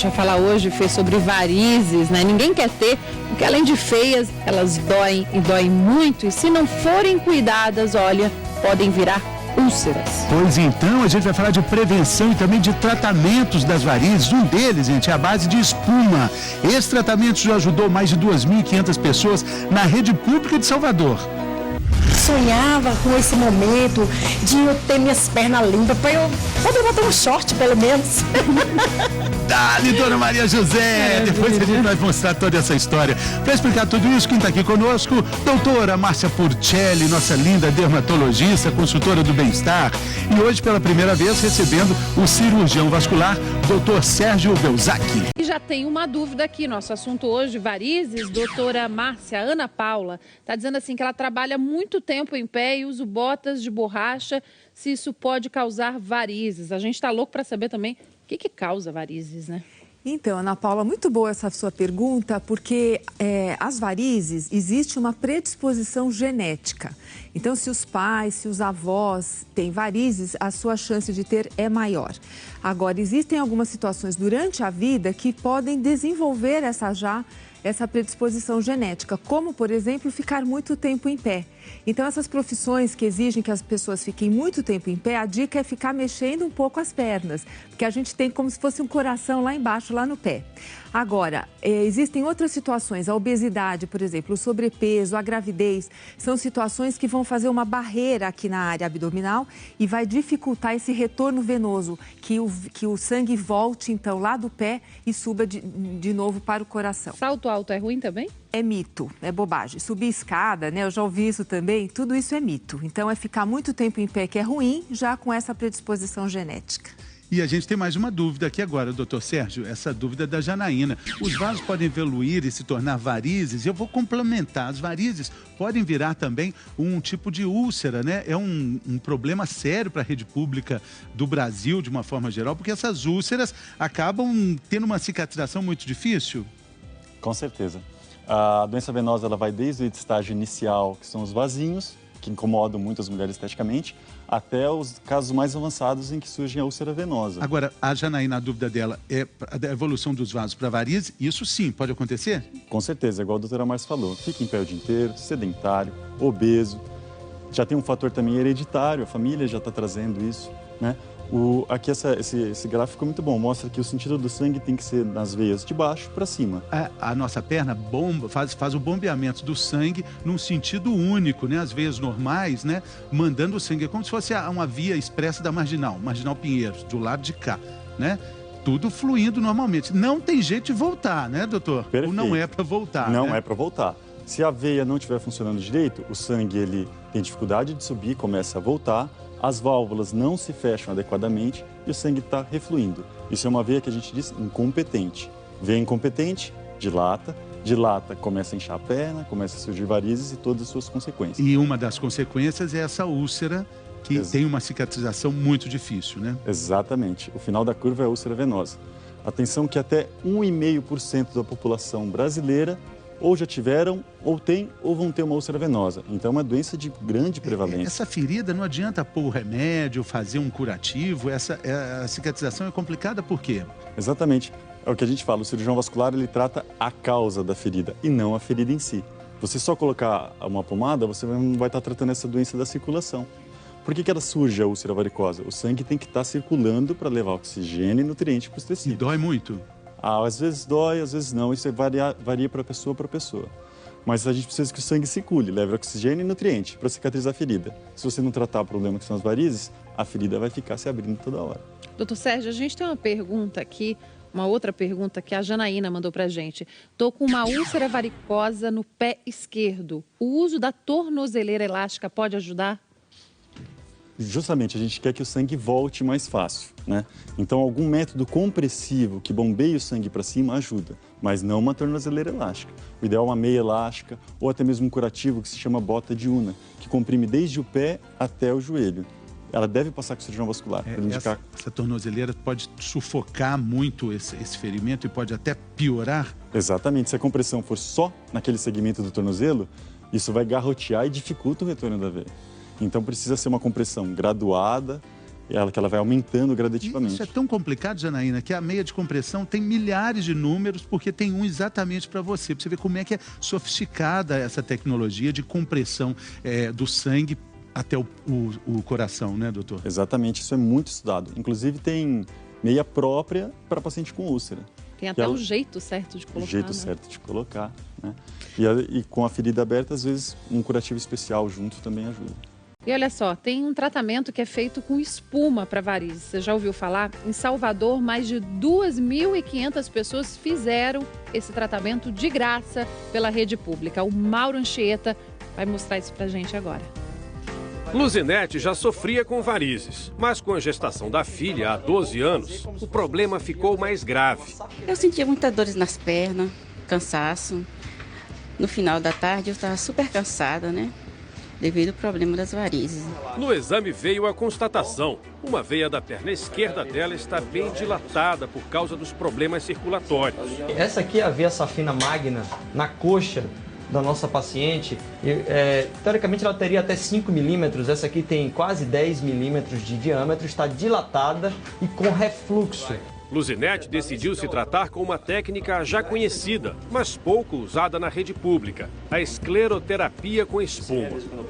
vai falar hoje, Fê, sobre varizes, né? Ninguém quer ter, porque além de feias, elas doem e doem muito. E se não forem cuidadas, olha, podem virar úlceras. Pois então, a gente vai falar de prevenção e também de tratamentos das varizes. Um deles, gente, é a base de espuma. Esse tratamento já ajudou mais de 2.500 pessoas na rede pública de Salvador. Sonhava com esse momento de eu ter minhas pernas limpas, para eu poder botar um short, pelo menos. Dali, dona Maria José! Depois a gente vai mostrar toda essa história. Para explicar tudo isso, quem está aqui conosco, doutora Márcia Purcelli, nossa linda dermatologista, consultora do bem-estar. E hoje, pela primeira vez, recebendo o cirurgião vascular, doutor Sérgio Belzacchi. E já tem uma dúvida aqui, nosso assunto hoje, varizes. Doutora Márcia, Ana Paula, está dizendo assim que ela trabalha muito tempo em pé e usa botas de borracha, se isso pode causar varizes. A gente está louco para saber também o que causa varizes, né? Então, Ana Paula, muito boa essa sua pergunta, porque as varizes, existe uma predisposição genética. Então, se os pais, se os avós têm varizes, a sua chance de ter é maior. Agora, existem algumas situações durante a vida que podem desenvolver essa predisposição genética, como, por exemplo, ficar muito tempo em pé. Então, essas profissões que exigem que as pessoas fiquem muito tempo em pé, a dica é ficar mexendo um pouco as pernas, porque a gente tem como se fosse um coração lá embaixo, lá no pé. Agora, existem outras situações, a obesidade, por exemplo, o sobrepeso, a gravidez, são situações que vão fazer uma barreira aqui na área abdominal e vai dificultar esse retorno venoso, que o sangue volte, então, lá do pé e suba de novo para o coração. Salto alto é ruim também? É mito, é bobagem. Subir escada, né? Eu já ouvi isso também, tudo isso é mito. Então, é ficar muito tempo em pé que é ruim, já com essa predisposição genética. E a gente tem mais uma dúvida aqui agora, doutor Sérgio, essa dúvida da Janaína. Os vasos podem evoluir e se tornar varizes? Eu vou complementar. As varizes podem virar também um tipo de úlcera, né? É um problema sério para a rede pública do Brasil, de uma forma geral, porque essas úlceras acabam tendo uma cicatrização muito difícil. Com certeza. A doença venosa ela vai desde o estágio inicial, que são os vasinhos, que incomodam muito as mulheres esteticamente, até os casos mais avançados em que surge a úlcera venosa. Agora, a Janaína, a dúvida dela é a evolução dos vasos para varizes. Isso sim, pode acontecer? Com certeza, igual a doutora Márcia falou. Fica em pé o dia inteiro, sedentário, obeso. Já tem um fator também hereditário, a família já está trazendo isso, né? Aqui esse gráfico ficou muito bom, mostra que o sentido do sangue tem que ser nas veias de baixo para cima. A nossa perna faz o bombeamento do sangue num sentido único, né? As veias normais, né? Mandando o sangue, é como se fosse uma via expressa da Marginal Pinheiros, do lado de cá, né? Tudo fluindo normalmente. Não tem jeito de voltar, né, doutor? Perfeito. Ou não é para voltar, Não né? é para voltar. Se a veia não estiver funcionando direito, o sangue ele tem dificuldade de subir, começa a voltar, as válvulas não se fecham adequadamente e o sangue está refluindo. Isso é uma veia que a gente diz incompetente. Veia incompetente, dilata, começa a inchar a perna, começa a surgir varizes e todas as suas consequências. E uma das consequências é essa úlcera que tem uma cicatrização muito difícil, né? Exatamente. O final da curva é a úlcera venosa. Atenção que até 1,5% da população brasileira ou já tiveram, ou tem, ou vão ter uma úlcera venosa. Então, é uma doença de grande prevalência. Essa ferida não adianta pôr o remédio, fazer um curativo. A cicatrização é complicada por quê? Exatamente. É o que a gente fala, o cirurgião vascular, ele trata a causa da ferida e não a ferida em si. Você só colocar uma pomada, você não vai estar tratando essa doença da circulação. Por que ela surge, a úlcera varicosa? O sangue tem que estar circulando para levar oxigênio e nutriente para os tecidos. E dói muito? Às vezes dói, às vezes não. Isso varia para pessoa para pessoa. Mas a gente precisa que o sangue circule, leve oxigênio e nutriente para cicatrizar a ferida. Se você não tratar o problema que são as varizes, a ferida vai ficar se abrindo toda hora. Doutor Sérgio, a gente tem uma pergunta aqui, uma outra pergunta que a Janaína mandou pra gente. Tô com uma úlcera varicosa no pé esquerdo. O uso da tornozeleira elástica pode ajudar? Justamente, a gente quer que o sangue volte mais fácil, né? Então, algum método compressivo que bombeie o sangue para cima ajuda, mas não uma tornozeleira elástica. O ideal é uma meia elástica ou até mesmo um curativo que se chama bota de Una, que comprime desde o pé até o joelho. Ela deve passar com o cirurgião vascular. Essa tornozeleira pode sufocar muito esse ferimento e pode até piorar? Exatamente. Se a compressão for só naquele segmento do tornozelo, isso vai garrotear e dificulta o retorno da veia. Então, precisa ser uma compressão graduada, que ela vai aumentando gradativamente. Isso é tão complicado, Janaína, que a meia de compressão tem milhares de números, porque tem um exatamente para você. Pra você ver como é que é sofisticada essa tecnologia de compressão do sangue até o coração, né, doutor? Exatamente, isso é muito estudado. Inclusive tem meia própria para paciente com úlcera. Tem até o jeito certo de colocar. O jeito certo de colocar, né? E com a ferida aberta, às vezes, um curativo especial junto também ajuda. E olha só, tem um tratamento que é feito com espuma para varizes. Você já ouviu falar? Em Salvador, mais de 2.500 pessoas fizeram esse tratamento de graça pela rede pública. O Mauro Anchieta vai mostrar isso pra gente agora. Luzinete já sofria com varizes, mas com a gestação da filha há 12 anos, o problema ficou mais grave. Eu sentia muitas dores nas pernas, cansaço. No final da tarde eu estava super cansada, né? Devido ao problema das varizes. No exame veio a constatação. Uma veia da perna esquerda dela está bem dilatada por causa dos problemas circulatórios. Essa aqui é a veia safena magna na coxa da nossa paciente. Teoricamente ela teria até 5 milímetros, essa aqui tem quase 10 milímetros de diâmetro, está dilatada e com refluxo. Luzinete decidiu se tratar com uma técnica já conhecida, mas pouco usada na rede pública, a escleroterapia com espuma.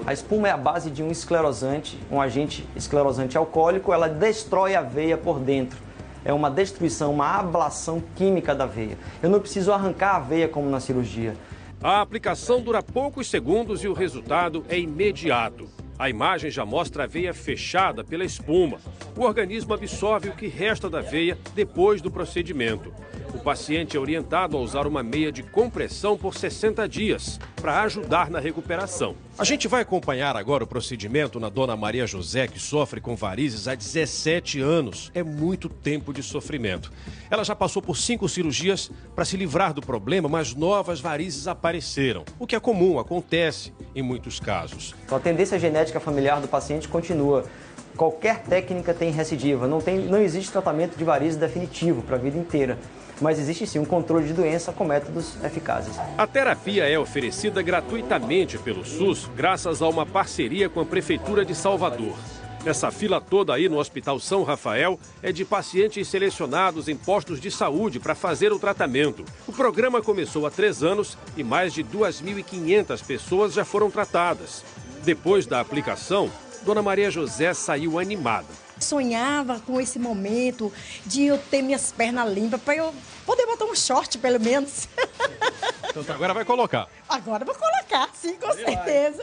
A espuma é a base de um esclerosante, um agente esclerosante alcoólico, ela destrói a veia por dentro. É uma destruição, uma ablação química da veia. Eu não preciso arrancar a veia como na cirurgia. A aplicação dura poucos segundos e o resultado é imediato. A imagem já mostra a veia fechada pela espuma. O organismo absorve o que resta da veia depois do procedimento. O paciente é orientado a usar uma meia de compressão por 60 dias, para ajudar na recuperação. A gente vai acompanhar agora o procedimento na dona Maria José, que sofre com varizes há 17 anos. É muito tempo de sofrimento. Ela já passou por 5 cirurgias para se livrar do problema, mas novas varizes apareceram. O que é comum, acontece em muitos casos. A tendência genética familiar do paciente continua. Qualquer técnica tem recidiva. Não existe tratamento de varizes definitivo para a vida inteira. Mas existe sim um controle de doença com métodos eficazes. A terapia é oferecida gratuitamente pelo SUS, graças a uma parceria com a Prefeitura de Salvador. Essa fila toda aí no Hospital São Rafael é de pacientes selecionados em postos de saúde para fazer o tratamento. O programa começou há 3 anos e mais de 2.500 pessoas já foram tratadas. Depois da aplicação, dona Maria José saiu animada. Sonhava com esse momento de eu ter minhas pernas limpas, para eu poder botar um short, pelo menos. Então agora vai colocar. Agora vou colocar, sim, com certeza.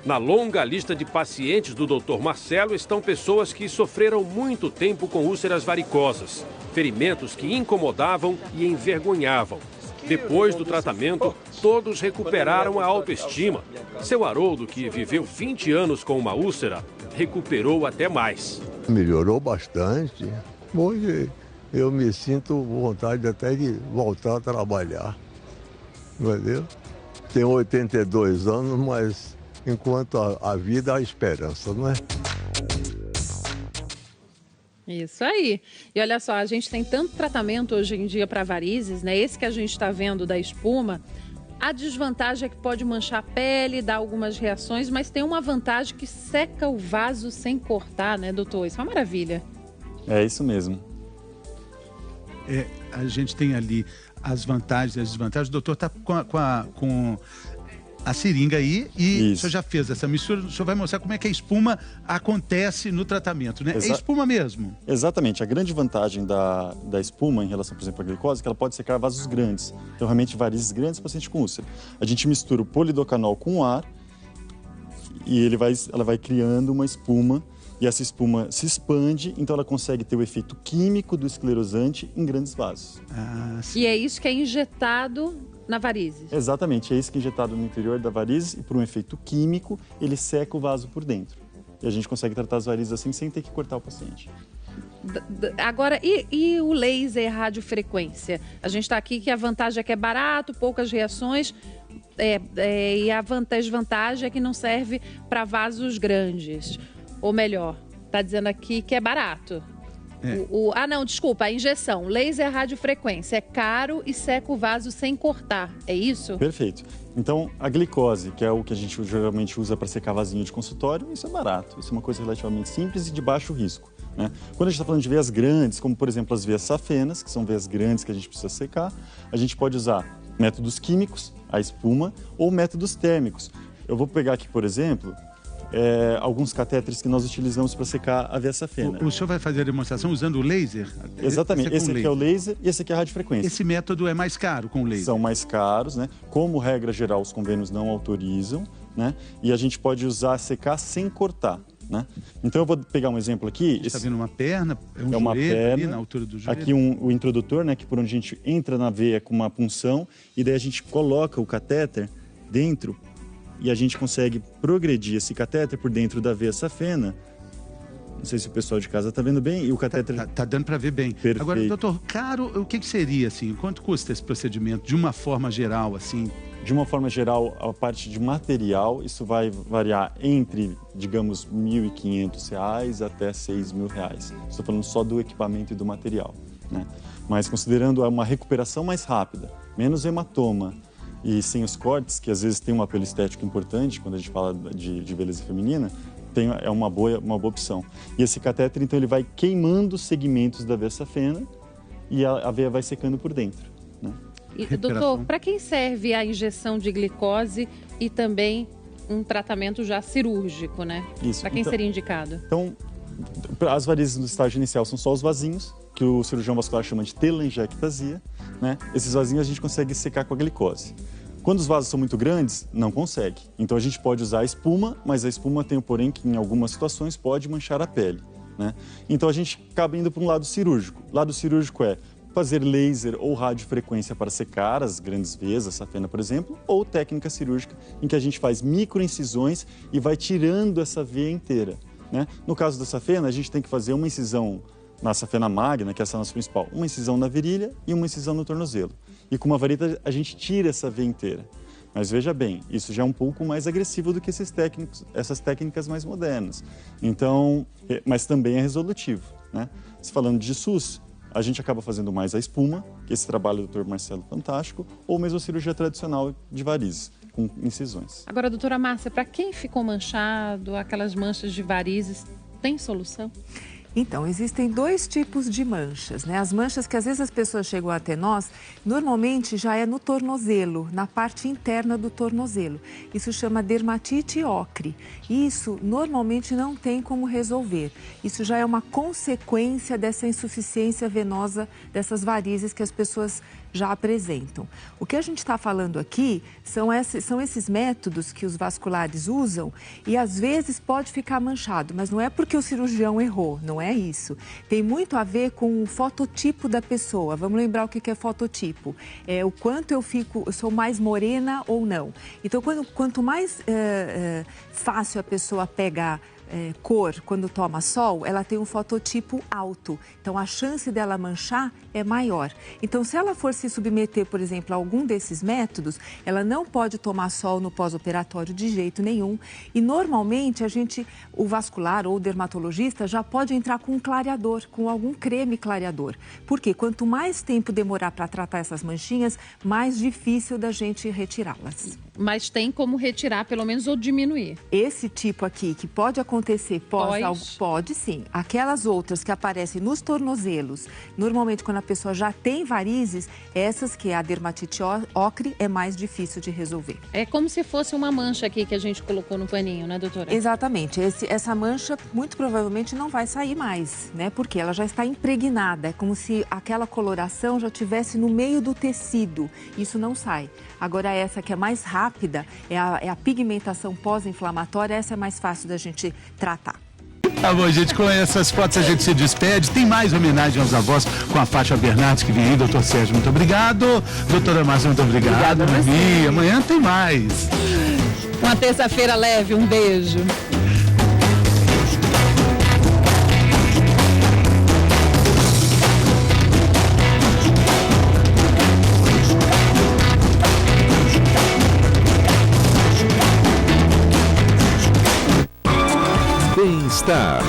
Na longa lista de pacientes do Dr. Marcelo estão pessoas que sofreram muito tempo com úlceras varicosas, ferimentos que incomodavam e envergonhavam. Depois do tratamento, todos recuperaram a autoestima. Seu Haroldo, que viveu 20 anos com uma úlcera, recuperou até mais. Melhorou bastante. Hoje eu me sinto vontade até de voltar a trabalhar. Entendeu? Tenho 82 anos, mas enquanto a vida há esperança, não é? Isso aí. E olha só, a gente tem tanto tratamento hoje em dia para varizes, né? Esse que a gente está vendo da espuma, a desvantagem é que pode manchar a pele, dar algumas reações, mas tem uma vantagem que seca o vaso sem cortar, né, doutor? Isso é uma maravilha. É isso mesmo. A gente tem ali as vantagens e as desvantagens. O doutor está com a seringa aí e o senhor já fez essa mistura. O senhor vai mostrar como é que a espuma acontece no tratamento, né? É espuma mesmo. Exatamente. A grande vantagem da espuma em relação, por exemplo, à glicose é que ela pode secar vasos grandes. Então, realmente, varizes grandes, paciente com úlcera. A gente mistura o polidocanol com o ar e ela vai criando uma espuma. E essa espuma se expande, então ela consegue ter o efeito químico do esclerosante em grandes vasos. E é isso que é injetado na varizes? Exatamente, é isso que é injetado no interior da varizes e por um efeito químico ele seca o vaso por dentro. E a gente consegue tratar as varizes assim sem ter que cortar o paciente. Agora, e o laser radiofrequência? A gente está aqui que a vantagem é que é barato, poucas reações, e a desvantagem é que não serve para vasos grandes. Ou melhor, está dizendo aqui que é barato. Não, desculpa, a injeção, laser radiofrequência, é caro e seca o vaso sem cortar, é isso? Perfeito. Então, a glicose, que é o que a gente geralmente usa para secar vasinho de consultório, isso é barato, isso é uma coisa relativamente simples e de baixo risco, né? Quando a gente está falando de veias grandes, como por exemplo as veias safenas, que são veias grandes que a gente precisa secar, a gente pode usar métodos químicos, a espuma, ou métodos térmicos. Eu vou pegar aqui, por exemplo, alguns catéteres que nós utilizamos para secar a veia safena. O senhor vai fazer a demonstração usando o laser? Exatamente. Esse aqui é o laser e esse aqui é a radiofrequência. Esse método é mais caro com o laser? São mais caros, né? Como regra geral, os convênios não autorizam, né? E a gente pode usar secar sem cortar, né? Então eu vou pegar um exemplo aqui. Está vendo uma perna, uma perna ali na altura do joelho. Aqui o introdutor, né? Que por onde a gente entra na veia com uma punção e daí a gente coloca o catéter dentro e a gente consegue progredir esse catéter por dentro da veia safena. Não sei se o pessoal de casa está vendo bem. E o catéter... Tá dando para ver bem. Perfeito. Agora, doutor, caro, o que seria, assim? Quanto custa esse procedimento, de uma forma geral, assim? De uma forma geral, a parte de material, isso vai variar entre, digamos, R$ 1.500 até R$ 6.000. Estou falando só do equipamento e do material, né? Mas considerando uma recuperação mais rápida, menos hematoma, e sem os cortes, que às vezes tem um apelo estético importante, quando a gente fala de beleza feminina, é uma boa opção. E esse catéter, então, ele vai queimando os segmentos da veia safena e a veia vai secando por dentro, né? E, doutor, para quem serve a injeção de glicose e também um tratamento já cirúrgico, né? Isso. Para quem seria indicado? Então, as varizes no estágio inicial são só os vasinhos, que o cirurgião vascular chama de telangiectasia, né? Esses vasinhos a gente consegue secar com a glicose. Quando os vasos são muito grandes, não consegue. Então a gente pode usar a espuma, mas a espuma tem o porém que em algumas situações pode manchar a pele, né? Então a gente acaba indo para um lado cirúrgico. O lado cirúrgico é fazer laser ou radiofrequência para secar as grandes veias, a safena, por exemplo, ou técnica cirúrgica em que a gente faz microincisões e vai tirando essa veia inteira, né? No caso da safena, a gente tem que fazer uma incisão na safena magna, que é essa nossa principal, uma incisão na virilha e uma incisão no tornozelo. E com uma vareta a gente tira essa veia inteira. Mas veja bem, isso já é um pouco mais agressivo do que essas técnicas mais modernas. Então, mas também é resolutivo, né? Se falando de SUS, a gente acaba fazendo mais a espuma, que esse trabalho do Dr. Marcelo Fantástico, ou mesmo a cirurgia tradicional de varizes, com incisões. Agora, doutora Márcia, para quem ficou manchado, aquelas manchas de varizes, tem solução? Então, existem dois tipos de manchas, né? As manchas que às vezes as pessoas chegam até nós, normalmente já é no tornozelo, na parte interna do tornozelo. Isso chama dermatite ocre. Isso normalmente não tem como resolver. Isso já é uma consequência dessa insuficiência venosa, dessas varizes que as pessoas já apresentam. O que a gente está falando aqui são esses métodos que os vasculares usam e às vezes pode ficar manchado, mas não é porque o cirurgião errou, não é isso. Tem muito a ver com o fototipo da pessoa. Vamos lembrar o que é fototipo. É o quanto eu sou mais morena ou não. Então, quanto mais fácil a pessoa pegar cor quando toma sol, ela tem um fototipo alto. Então, a chance dela manchar é maior. Então, se ela for se submeter, por exemplo, a algum desses métodos, ela não pode tomar sol no pós-operatório de jeito nenhum. E, normalmente, o vascular ou o dermatologista já pode entrar com um clareador, com algum creme clareador. Porque quanto mais tempo demorar para tratar essas manchinhas, mais difícil da gente retirá-las. Mas tem como retirar, pelo menos, ou diminuir? Esse tipo aqui, que pode acontecer pode sim. Aquelas outras que aparecem nos tornozelos, normalmente quando a pessoa já tem varizes, essas que é a dermatite ocre, é mais difícil de resolver. É como se fosse uma mancha aqui que a gente colocou no paninho, né, doutora? Exatamente. Essa mancha muito provavelmente não vai sair mais, né? Porque ela já está impregnada. É como se aquela coloração já estivesse no meio do tecido. Isso não sai. Agora essa que é mais rápida, é a pigmentação pós-inflamatória, essa é mais fácil da gente tratar. Tá bom, gente, com essas fotos a gente se despede. Tem mais homenagem aos avós com a Fátima Bernardes que vem aí. Doutor Sérgio, muito obrigado. Doutora Márcia, muito obrigado. E amanhã tem mais. Uma terça-feira leve, um beijo. Bem-estar.